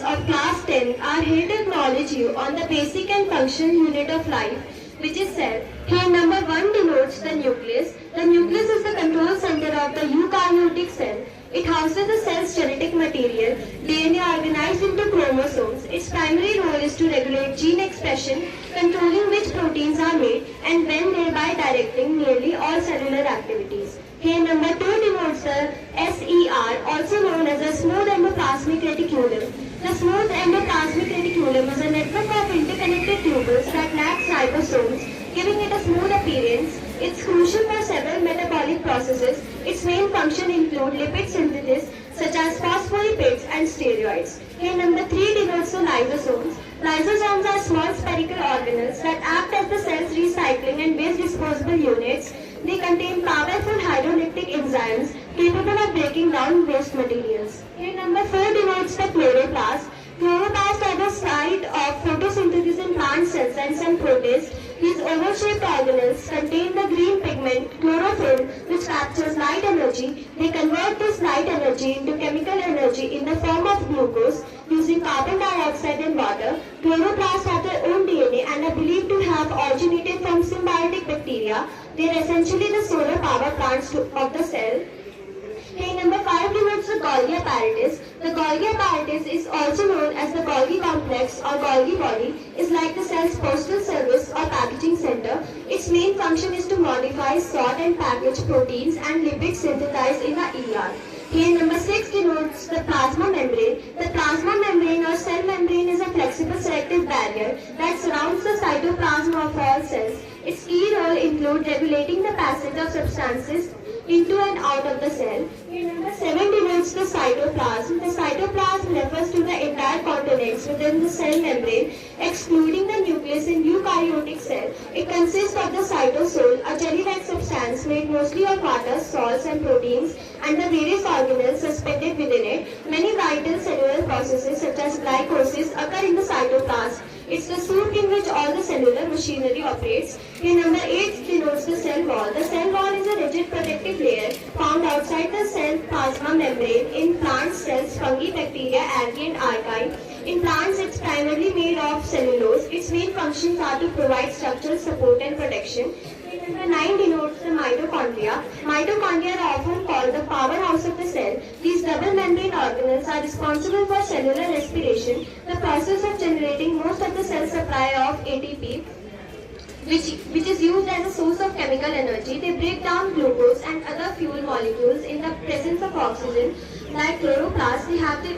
of class 10 are here to acknowledge you on the basic and functional unit of life, which is cell. Here number 1 denotes the nucleus. The nucleus is the control center of the eukaryotic cell. It houses the cell's genetic material, DNA organized into chromosomes. Its primary role is to regulate gene expression, controlling which proteins are made and when, thereby directing nearly all cellular activities. Here number 2 denotes the SER, also known as a smooth endoplasmic reticulum. The smooth endoplasmic reticulum is a network of interconnected tubules that lacks ribosomes, giving it a smooth appearance. It's crucial for several metabolic processes. Its main function include lipid synthesis such as phospholipids and steroids. Here number 3 denotes the lysosomes. Lysosomes are small spherical organelles that act as the cell's recycling and waste disposable units. They contain powerful hydrolytic enzymes capable of breaking down waste materials. Here number 4 denotes the chloroplast. Chloroplasts are the site of photosynthesis in plant cells and some protists. These oval-shaped organelles contain the green pigment chlorophyll, which captures light energy. They convert this light energy into chemical energy in the form of glucose using carbon dioxide and water. Chloroplasts have their own DNA and are believed to have originated from symbiotic bacteria. They are essentially the solar power plants of the cell. Here number 5 denotes the Golgi apparatus. The Golgi apparatus is also known as the Golgi complex or Golgi body, is like the cell's postal service or packaging center. Its main function is to modify, sort and package proteins and lipids synthesized in the ER. Here number 6 denotes the plasma membrane. The plasma membrane or cell membrane is a flexible selective barrier that surrounds the cytoplasm of all cells. Its key role includes regulating the passage of substances into and out of the cell. Here number 7 denotes the cytoplasm. The cytoplasm refers to the entire continents within the cell membrane, excluding the nucleus in eukaryotic cell. It consists of the cytosol, a jelly-like substance made mostly of water, salts and proteins, and the various organelles suspended within it. Many vital cellular processes such as glycolysis occur in the cytoplasm. It's the soup in which all the cellular machinery operates. Here number 8 denotes the cell wall. The cell wall is a rigid protective layer found outside the cell plasma membrane in plants, cells, fungi, bacteria, algae and archaea. In plants, it's primarily made of cellulose. Its main functions are to provide structural support and protection. Number 9 denotes the mitochondria. Mitochondria are often called the powerhouse of the cell. These double membrane organelles are responsible for cellular respiration, the process of generating most of the cell supply of ATP, which is used as a source of chemical energy. They break down glucose and other fuel molecules in the presence of oxygen. Like chloroplasts, they have their